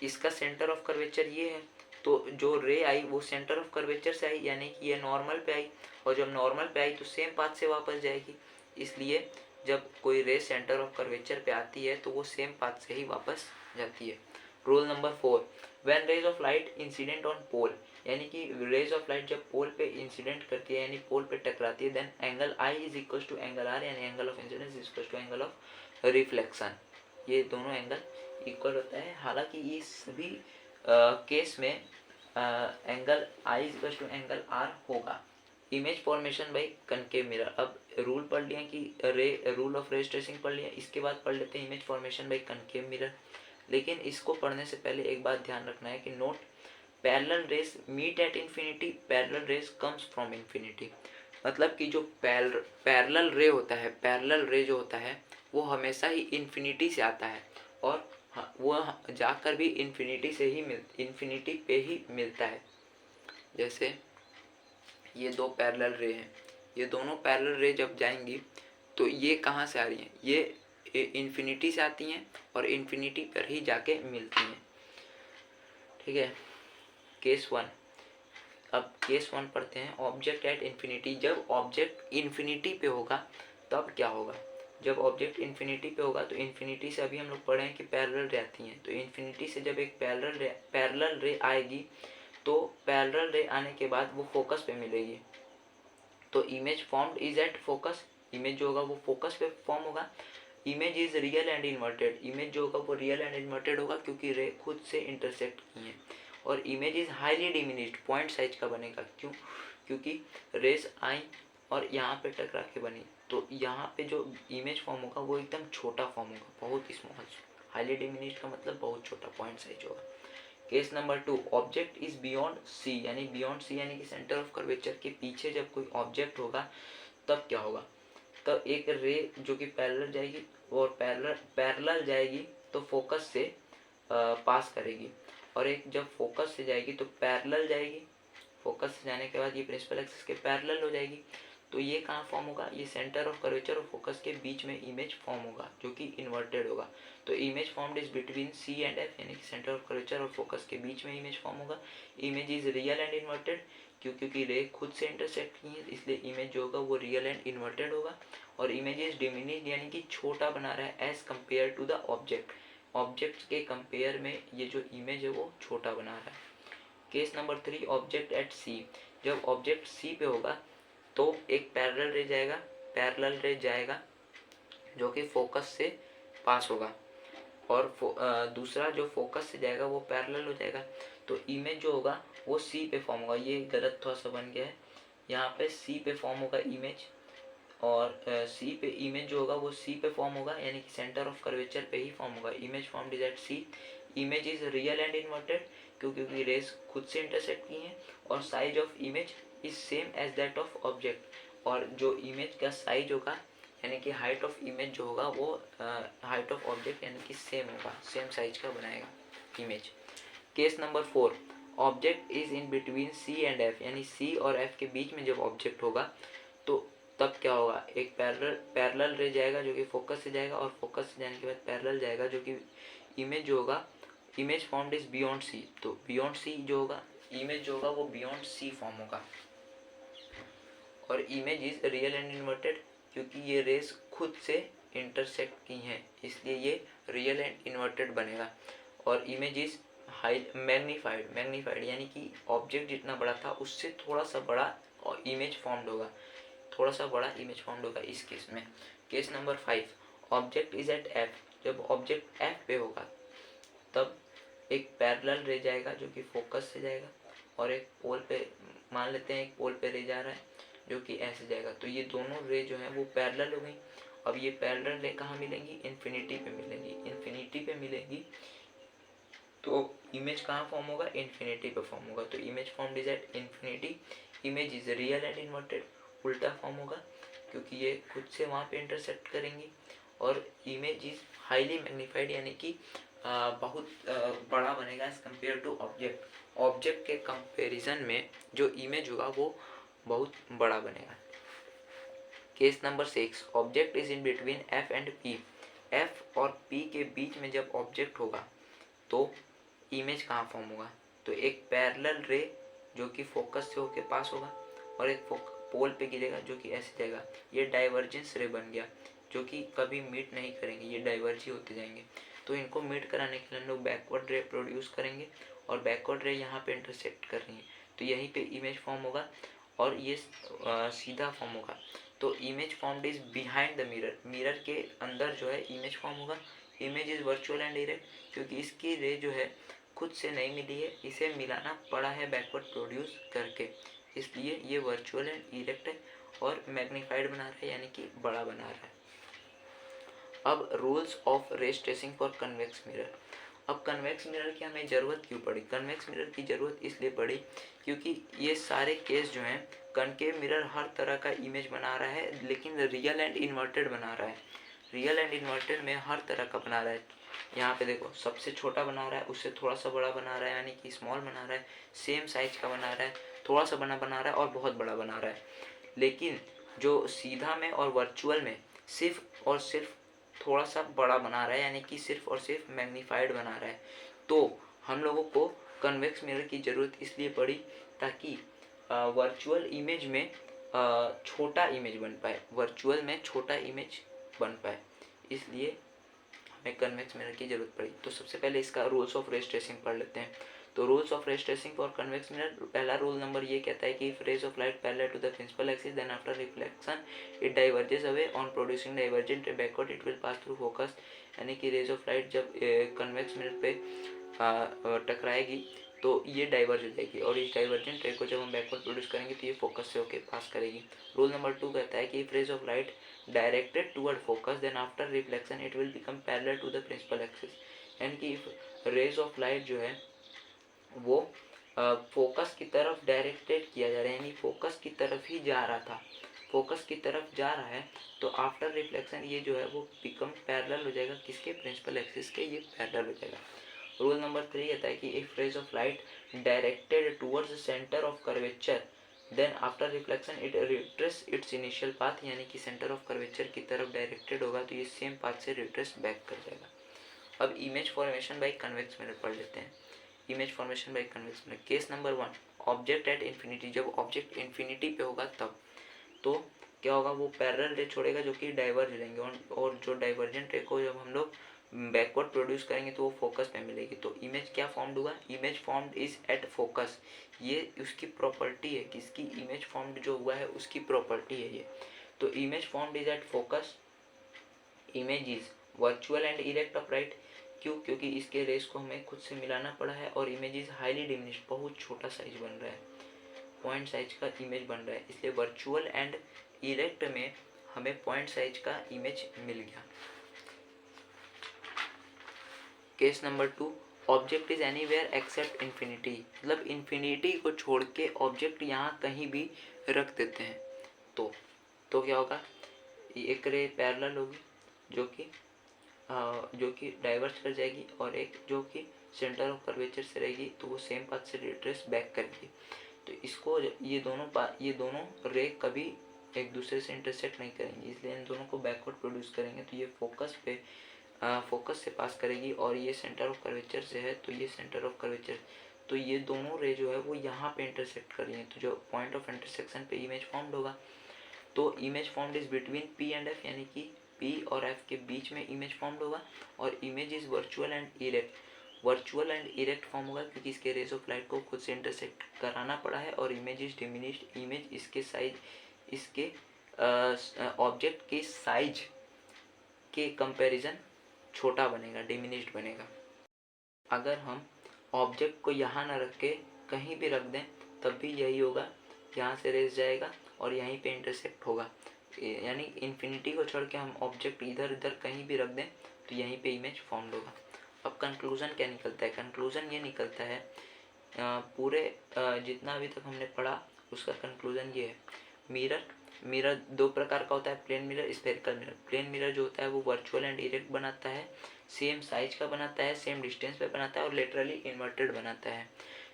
इसका सेंटर ऑफ कर्वेचर ये है, तो जो रे आई वो सेंटर ऑफ कर्वेचर से आई, यानी कि ये नॉर्मल पे आई, और जब नॉर्मल पे आई तो सेम पाथ से वापस जाएगी, इसलिए जब कोई रे सेंटर ऑफ कर्वेचर पे आती है तो वो सेम पाथ से ही वापस जाती है। Rule number 4, when rays of light incident on pole, यानी कि रेज ऑफ लाइट जब पोल पे इंसिडेंट करती है यानी पोल पे टकराती है, then angle i is equal to angle r, यानी angle of incidence is equal to angle of reflection, ये दोनों एंगल इक्वल होता है। हालांकि इस सभी केस में angle i is equal to angle r होगा। Image formation by concave mirror. अब रूल पढ़ लिया कि रूल ऑफ रेज ट्रेसिंग पढ़ लिया, इसके बाद पढ़ लेते हैं image formation by concave mirror. लेकिन इसको पढ़ने से पहले एक बात ध्यान रखना है कि note, parallel rays meet at infinity, parallel rays comes from infinity. मतलब कि जो पैरेलल रे होता है, पैरेलल रे जो होता है वो हमेशा ही इन्फिनिटी से आता है, और वो जाकर भी इन्फिनिटी पे ही मिलता है। जैसे ये दो पैरेलल रे हैं, ये दोनों पैरेलल रे जब जाएंगी तो ये कहाँ से आ रही हैं, ये इन्फिनिटी से आती हैं और इन्फिनिटी पर ही जाके मिलती हैं। ठीक है, केस वन। अब केस वन पढ़ते हैं, ऑब्जेक्ट एट इन्फिनिटी। जब ऑब्जेक्ट इन्फिनिटी पे होगा तब क्या होगा, जब ऑब्जेक्ट इन्फिनिटी पे होगा तो इन्फिनिटी से अभी हम लोग पढ़े हैं कि पैरेलल रे आती हैं, तो इन्फिनिटी से जब एक पैरेलल रे आएगी तो पैरेलल रे आने के बाद वो फोकस पे मिलेगी, तो image formed is at focus. Image जो होगा वो फोकस पे फॉर्म होगा। Image is real and inverted. Image जो होगा वो रियल एंड इन्वर्टेड होगा क्योंकि रे खुद से इंटरसेक्ट की हैं। और image is highly diminished, point size का बनेगा। क्यों, क्योंकि रेस आई और यहाँ पे टकरा के बनी, तो यहाँ पे जो इमेज फॉर्म होगा वो एकदम छोटा फॉर्म होगा, बहुत स्मॉल। हाईली डिमिनिश्ड का मतलब बहुत छोटा पॉइंट साइज होगा। Case number 2, object is beyond C, यानी बियॉन्ड सी यानी कि सेंटर ऑफ कर्वेचर के पीछे जब कोई ऑब्जेक्ट होगा तब क्या होगा, तब एक रे जो कि पैरेलल जाएगी और पैरेलल जाएगी तो फोकस से पास करेगी, और एक जब फोकस से जाएगी तो पैरेलल जाएगी, फोकस से जाने के बाद ये प्रिंसिपल एक्सिस के पैरेलल हो जाएगी, तो ये कहाँ फॉर्म होगा, ये सेंटर ऑफ कर्वेचर और फोकस के बीच में इमेज फॉर्म होगा जो कि इन्वर्टेड होगा। तो image formed is between C and F, यानी कि सेंटर ऑफ कर्वेचर और फोकस के बीच में इमेज फॉर्म होगा। Image is real and inverted, क्योंकि रे खुद से इंटरसेक्ट की है इसलिए इमेज जो होगा वो रियल एंड इन्वर्टेड होगा। और इमेज इज डिमिनिश्ड यानी कि छोटा बना रहा है as compare to the object, object के कंपेयर में ये जो इमेज है वो छोटा बना रहा है। केस नंबर 3, ऑब्जेक्ट एट सी। जब ऑब्जेक्ट सी पे होगा तो एक पैरेलल रे जाएगा जो कि फोकस से पास होगा, और दूसरा जो फोकस से जाएगा वो पैरेलल हो जाएगा, तो इमेज जो होगा वो सी पे फॉर्म होगा। ये गलत थोड़ा सा बन गया है, यहाँ पे सी पे फॉर्म होगा इमेज, और सी पे इमेज जो होगा वो सी पे फॉर्म होगा, यानी कि सेंटर ऑफ कर्वेचर पे ही फॉर्म होगा। Image formed is at C. Image is real and inverted क्योंकि रेस खुद से इंटरसेक्ट की हैं, और size of image is same as that of object, और जो इमेज का साइज होगा यानी कि हाइट ऑफ इमेज जो होगा वो हाइट ऑफ ऑब्जेक्ट यानी कि सेम होगा, सेम साइज का बनाएगा image. Case number 4, object is in between C and F, यानी सी और एफ के बीच में जब ऑब्जेक्ट होगा तो तब क्या होगा, एक पैरेलल रे जाएगा जो कि फोकस से जाएगा, और फोकस से जाने के बाद पैरेलल जाएगा जो कि इमेज जो होगा, image formed is beyond C, तो बियॉन्ड सी जो होगा इमेज जो होगा वो बियॉन्ड सी फॉर्म होगा। और image is real and inverted क्योंकि ये रेस खुद से इंटरसेक्ट की हैं इसलिए ये रियल एंड इन्वर्टेड बनेगा। और इमेज इज हाई मैग्नीफाइड यानी कि ऑब्जेक्ट जितना बड़ा था उससे थोड़ा सा बड़ा इमेज फॉर्म्ड होगा, थोड़ा सा बड़ा इमेज फॉर्म्ड होगा इस केस में। Case number 5, object is at F. जब ऑब्जेक्ट एफ पे होगा तब एक पैरेलल रे जाएगा जो कि फोकस से जाएगा, और एक पोल पे, मान लेते हैं एक पोल पे रे जा रहा है जो कि ऐसे जाएगा, तो ये दोनों रे जो है वो पैरेलल हो गई। अब ये पैरेलल रे कहाँ मिलेंगी, इन्फिनिटी पे मिलेंगी। इन्फिनिटी पे मिलेंगी तो इमेज कहाँ फॉर्म होगा, इन्फिनिटी पे फॉर्म होगा। तो image formed is at infinity. Image is real and inverted, उल्टा फॉर्म होगा क्योंकि ये खुद से वहाँ पे इंटरसेक्ट करेंगी। और इमेज इज हाईली मैग्नीफाइड यानी कि बहुत बड़ा बनेगा as compare to object. Object के कंपैरिजन में जो इमेज होगा वो बहुत बड़ा बनेगा। Case number 6, object is in between F and P. F और पी के बीच में जब ऑब्जेक्ट होगा तो इमेज कहाँ फॉर्म होगा, तो एक पैरेलल रे जो कि फोकस से होके पास होगा, और एक पोल पे गिरेगा जो कि ऐसे जाएगा। ये डाइवर्जेंस रे बन गया जो कि कभी मीट नहीं करेंगे, ये डाइवर्ज ही होते जाएंगे। तो इनको मीट कराने के लिए हम लोग बैकवर्ड रे प्रोड्यूस करेंगे, और बैकवर्ड रे यहाँ पे इंटरसेक्ट कर रही है तो यहीं पे इमेज फॉर्म होगा, और ये सीधा फॉर्म होगा। तो image formed is behind the mirror, mirror के अंदर जो है इमेज फॉर्म होगा। Image is virtual and direct क्योंकि इसकी रे जो है खुद से नहीं मिली है, इसे मिलाना पड़ा है बैकवर्ड प्रोड्यूस करके, इसलिए ये वर्चुअल एंड इरेक्ट है और मैग्नीफाइड बना रहा है यानी कि बड़ा बना रहा है। अब rules of rays tracing for convex mirror. अब कन्वेक्स मिरर की हमें ज़रूरत क्यों पड़ी, कन्वेक्स मिरर की ज़रूरत इसलिए पड़ी क्योंकि ये सारे केस जो हैं, कनकेव मिरर हर तरह का इमेज बना रहा है लेकिन रियल एंड इन्वर्टेड बना रहा है। रियल एंड इन्वर्टेड में हर तरह का बना रहा है। यहाँ पे देखो सबसे छोटा बना रहा है, उससे थोड़ा सा बड़ा बना रहा है यानी कि स्मॉल बना रहा है, सेम साइज का बना रहा है, थोड़ा सा बना बना रहा है और बहुत बड़ा बना रहा है। लेकिन जो सीधा में और वर्चुअल में सिर्फ और सिर्फ थोड़ा सा बड़ा बना रहा है, यानी कि सिर्फ और सिर्फ मैग्नीफाइड बना रहा है। तो हम लोगों को कन्वेक्स मिरर की ज़रूरत इसलिए पड़ी ताकि वर्चुअल इमेज में छोटा इमेज बन पाए, वर्चुअल में छोटा इमेज बन पाए, इसलिए हमें कन्वेक्स मिरर की ज़रूरत पड़ी। तो सबसे पहले इसका रूल्स ऑफ रेस ट्रेसिंग पढ़ लेते हैं। तो rules of rays tracing for convex mirror, पहला रूल नंबर ये कहता है कि if rays of light parallel to the principal axis then after reflection it diverges away on producing divergent backward it will pass through focus. यानी कि rays of light जब convex mirror पे टकराएगी तो ये डाइवर्ज हो जाएगी और इस डाइवर्जेंट रे को जब हम बैकवर्ड प्रोड्यूस करेंगे तो ये फोकस से होकर पास करेगी। रूल नंबर 2 कहता है कि if rays of light directed toward focus then after reflection it will become parallel to the principal axis. यानी कि इफ रेज ऑफ लाइट जो है वो फोकस की तरफ डायरेक्टेड किया जा रहा है, यानी फोकस की तरफ ही जा रहा था, फोकस की तरफ जा रहा है, तो आफ्टर रिफ्लेक्शन ये जो है वो बिकम पैरेलल हो जाएगा, किसके, प्रिंसिपल एक्सिस के, ये पैरेलल हो जाएगा। रूल नंबर 3 कहता है कि if rays of light directed towards centre of curvature then after reflection it retrace its initial path, यानी कि सेंटर ऑफ कर्वेचर की तरफ डायरेक्टेड होगा तो ये सेम पाथ से रिट्रेस बैक कर जाएगा। अब image formation by convex mirror पढ़ लेते हैं। Image formation by convex mirror, case number 1, object at infinity, जब ऑब्जेक्ट इन्फिनिटी पे होगा तब तो क्या होगा, वो पैरेलल रे छोड़ेगा जो कि डाइवर्ज हो जाएंगे और जो डाइवर्जेंट रे को जब हम लोग बैकवर्ड प्रोड्यूस करेंगे तो वो फोकस पे मिलेगी। तो इमेज क्या फॉर्म्ड हुआ, image formed is at focus, ये उसकी प्रॉपर्टी है, किसकी, इमेज फॉर्म्ड जो हुआ है उसकी प्रॉपर्टी है ये। तो image formed is at focus, image is virtual and erect upright, क्यों, क्योंकि इसके रेस को हमें खुद से मिलाना पड़ा है और इमेज इज हाईली डिमिनिश्ड, बहुत छोटा साइज बन रहा है, पॉइंट साइज का इमेज बन रहा है, इसलिए वर्चुअल एंड इरेक्ट में हमें पॉइंट साइज का इमेज मिल गया। Case number 2, object is anywhere except infinity, मतलब इन्फिनिटी को छोड़ के ऑब्जेक्ट यहाँ कहीं भी रख देते हैं तो क्या होगा, एक रे पैरेलल होगी जो कि डाइवर्ज कर जाएगी और एक जो कि सेंटर ऑफ कर्वेचर से रहेगी तो वो सेम पाथ से रिट्रेस बैक करेगी। तो इसको ये दोनों रे कभी एक दूसरे से इंटरसेक्ट नहीं करेंगी, इसलिए इन दोनों को बैकवर्ड प्रोड्यूस करेंगे तो ये फोकस से पास करेगी और ये सेंटर ऑफ कर्वेचर से है तो ये सेंटर ऑफ कर्वेचर, तो ये दोनों रे जो है वो यहाँ पे इंटरसेक्ट कर रही हैं, तो जो पॉइंट ऑफ इंटरसेक्शन पे इमेज फॉर्म्ड होगा तो image formed is between P and F, यानी कि पी और एफ के बीच में इमेज फॉर्म्ड होगा और image is virtual and erect form होगा क्योंकि इसके रेज ऑफ लाइट को खुद से इंटरसेक्ट कराना पड़ा है और इमेज इज डिमिनिश्ड, इमेज इसके साइज, इसके ऑब्जेक्ट के साइज के कंपैरिजन छोटा बनेगा, डिमिनिश्ड बनेगा। अगर हम ऑब्जेक्ट को यहाँ ना रख के कहीं भी रख दें तब भी यही होगा, यहाँ से रेस जाएगा और यहीं पे इंटरसेक्ट होगा, यानी इन्फिनिटी को छोड़ के हम ऑब्जेक्ट इधर उधर कहीं भी रख दें तो यहीं पे इमेज फॉर्म्ड होगा। अब कंक्लूजन क्या निकलता है, कंक्लूजन ये निकलता है पूरे जितना अभी तक हमने पढ़ा उसका कंक्लूजन ये है, मिरर दो प्रकार का होता है, plane mirror, spherical mirror. Plane mirror जो होता है वो वर्चुअल एंड इरेक्ट बनाता है, सेम साइज का बनाता है, सेम डिस्टेंस पे बनाता है और लेटरली इन्वर्टेड बनाता है।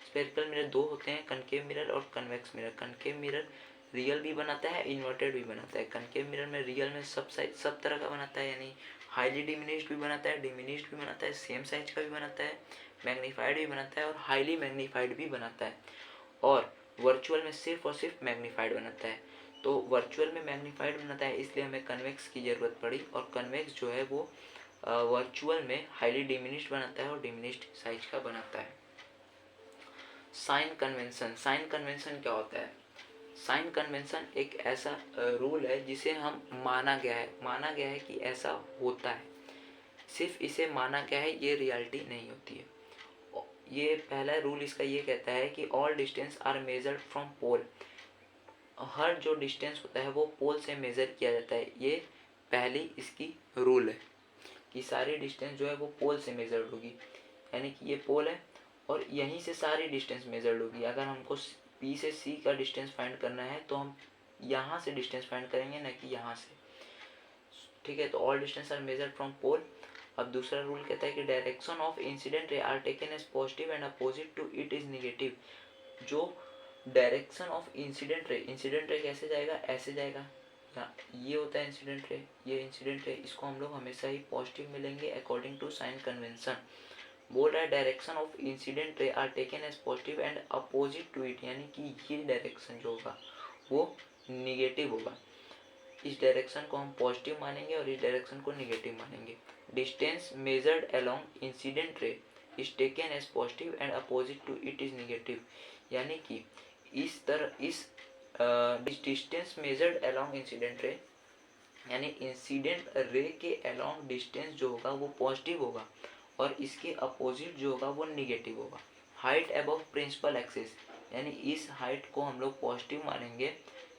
स्फेरिकल मिरर दो होते हैं, कनकेव मिरर और convex mirror. Concave mirror real भी बनाता है, इन्वर्टेड भी बनाता है। कनकेव मिरर में रियल में सब तरह का बनाता है, यानी हाईली डिमिनिश्ड भी बनाता है, डिमिनिश्ड भी बनाता है, सेम साइज का भी बनाता है, मैग्नीफाइड भी बनाता है और हाईली मैग्नीफाइड भी बनाता है। और वर्चुअल में सिर्फ और सिर्फ मैग्नीफाइड बनाता है। तो वर्चुअल में मैग्नीफाइड बनाता है इसलिए हमें कन्वेक्स की ज़रूरत पड़ी और कन्वेक्स जो है वो वर्चुअल में हाईली डिमिनिश्ड बनाता है और डिमिनिश्ड साइज का बनाता है। साइन कन्वेंशन क्या होता है, साइन कन्वेंशन एक ऐसा रूल है जिसे हम माना गया है कि ऐसा होता है, सिर्फ इसे माना गया है, ये रियलिटी नहीं होती है। ये पहला रूल इसका ये कहता है कि all distance are measured from pole, हर जो डिस्टेंस होता है वो पोल से मेज़र किया जाता है। ये पहली इसकी रूल है कि सारी डिस्टेंस जो है वो पोल से मेजर्ड होगी, यानी कि ये पोल है और यहीं से सारी डिस्टेंस मेजर्ड होगी। अगर हमको पी से सी का डिस्टेंस फाइंड करना है तो हम यहाँ से डिस्टेंस फाइंड करेंगे, ना कि यहाँ से, ठीक है। तो all distance are measured from pole. अब दूसरा रूल कहता है कि direction of incident ray are taken as positive and opposite to it is negative. जो डायरेक्शन ऑफ इंसिडेंट रे कैसे जाएगा, ऐसे जाएगा, ये होता है इंसिडेंट रे, ये इंसिडेंट रे, इसको हम लोग हमेशा ही पॉजिटिव मिलेंगे अकॉर्डिंग टू साइन कन्वेंशन। बोल रहा है direction of incident ray are taken as positive and opposite to it, यानी कि ये डायरेक्शन जो होगा वो निगेटिव होगा। इस डायरेक्शन को हम पॉजिटिव मानेंगे और इस डायरेक्शन को निगेटिव मानेंगे। Distance measured along incident ray is taken as positive and opposite to it is negative, यानी कि इस तरह इस डिस्टेंस मेजर्ड अलोंग इंसिडेंट रे, यानी इंसिडेंट रे के अलोंग डिस्टेंस जो होगा वो पॉजिटिव होगा और इसके अपोजिट जो होगा वो निगेटिव होगा। हाइट अबव प्रिंसिपल एक्सिस, यानी इस हाइट को हम लोग पॉजिटिव मानेंगे,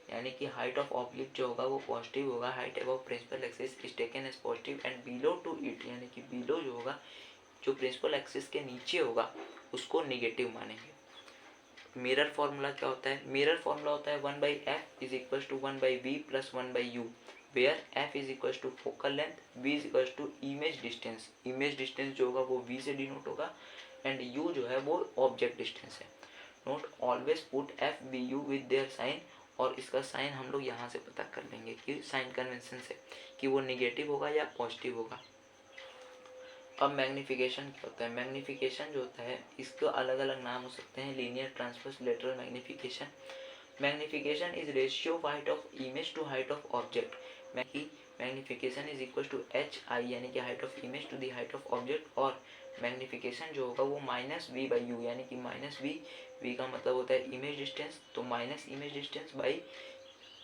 यानी कि हाइट ऑफ ऑब्जेक्ट जो होगा वो पॉजिटिव होगा। Height above principal axis is taken as positive and below to it, यानी कि बिलो जो होगा जो प्रिंसिपल एक्सिस के नीचे होगा उसको निगेटिव मानेंगे। मिरर फॉर्मूला क्या होता है, मिरर फॉर्मूला होता है 1/f is equal to 1/v plus 1/u, where f is equal to focal length, v is equal to image distance, image distance जो होगा वो v से डिनोट होगा एंड u जो है वो ऑब्जेक्ट डिस्टेंस है। Note always put f v u with their sign, और इसका साइन हम लोग यहाँ से पता कर लेंगे कि साइन कन्वेंशन से कि वो निगेटिव होगा या पॉजिटिव होगा। अब मैग्निफिकेशन क्या होता है, मैग्निफिकेशन जो होता है इसके अलग अलग नाम हो सकते हैं, linear, transverse, lateral magnification. Magnification is ratio of height of image to height of object, magnification is equal to h i, यानी कि height of image to the height of object, और मैग्निफिकेशन जो होगा वो -v/u, यानी कि -v का मतलब होता है इमेज डिस्टेंस, तो minus image distance by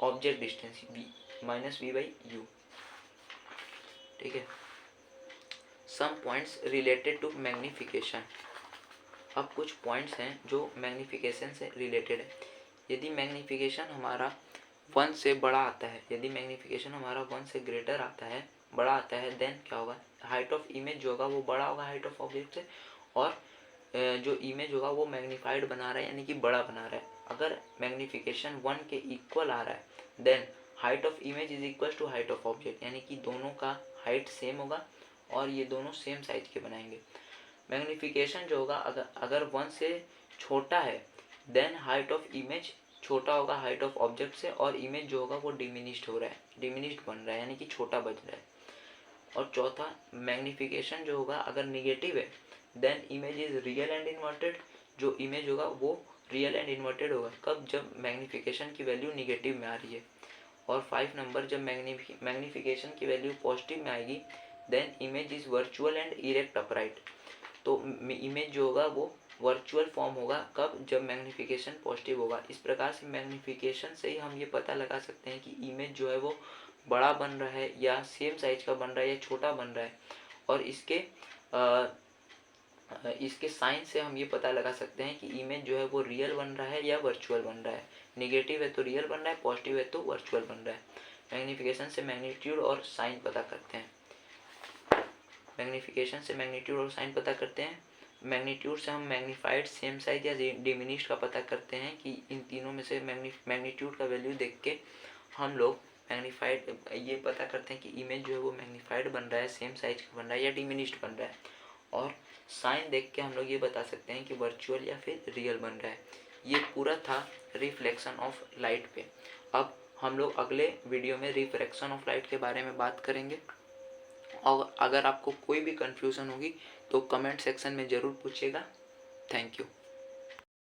object distance v, -v/u। ठीक है। Some points related to magnification, अब कुछ पॉइंट्स हैं जो मैग्निफिकेशन से रिलेटेड है। यदि मैग्निफिकेशन हमारा 1 से बड़ा आता है, यदि मैग्निफिकेशन हमारा 1 से ग्रेटर आता है, बड़ा आता है, देन क्या होगा, हाइट ऑफ इमेज जो होगा वो बड़ा होगा हाइट ऑफ ऑब्जेक्ट से, और जो इमेज होगा वो मैग्नीफाइड बना रहा है, यानी कि बड़ा बना रहा है। अगर मैग्निफिकेशन 1 के इक्वल आ रहा है, then height of image is equal to height of object, यानी कि दोनों का हाइट सेम होगा और ये दोनों सेम साइज के बनाएंगे। मैग्निफिकेशन जो होगा अगर 1 से छोटा है, देन हाइट ऑफ इमेज छोटा होगा हाइट ऑफ ऑब्जेक्ट से, और इमेज जो होगा वो डिमिनिश्ड हो रहा है, डिमिनिश्ड बन रहा है, यानी कि छोटा बन रहा है। और चौथा, मैग्निफिकेशन जो होगा अगर निगेटिव है, then image is real and inverted, जो इमेज होगा वो रियल एंड इन्वर्टेड होगा, कब, जब मैग्निफिकेशन की वैल्यू निगेटिव में आ रही है। और 5 नंबर, जब मैग्निफिकेशन की वैल्यू पॉजिटिव में आएगी, then image is virtual and erect upright, तो इमेज जो होगा वो वर्चुअल फॉर्म होगा, कब, जब मैग्निफिकेशन पॉजिटिव होगा। इस प्रकार से मैग्निफिकेशन से ही हम ये पता लगा सकते हैं कि इमेज जो है वो बड़ा बन रहा है या सेम साइज का बन रहा है या छोटा बन रहा है, और इसके साइन से हम ये पता लगा सकते हैं कि इमेज जो है वो रियल बन रहा है या वर्चुअल बन रहा है। निगेटिव है तो रियल बन रहा है, पॉजिटिव है तो वर्चुअल बन रहा है। मैग्निफिकेशन से मैग्नीट्यूड और साइन पता करते हैं, मैग्निफिकेशन से मैग्नीट्यूड और साइन पता करते हैं। मैग्नीट्यूड से हम मैग्नीफाइड, सेम साइज या डिमिनिश्ड का पता करते हैं कि इन तीनों में से मैग्नीट्यूड का वैल्यू देख के हम लोग मैग्नीफाइड ये पता करते हैं कि इमेज जो है वो मैग्नीफाइड बन रहा है, सेम साइज का बन रहा है या डिमिनिश्ड बन रहा है। और साइन देख के हम लोग ये बता सकते हैं कि वर्चुअल या फिर रियल बन रहा है। ये पूरा था रिफ्लेक्शन ऑफ लाइट पे। अब हम लोग अगले वीडियो में रिफ्रैक्शन ऑफ लाइट के बारे में बात करेंगे, और अगर आपको कोई भी कन्फ्यूज़न होगी तो कमेंट सेक्शन में ज़रूर पूछिएगा। Thank you.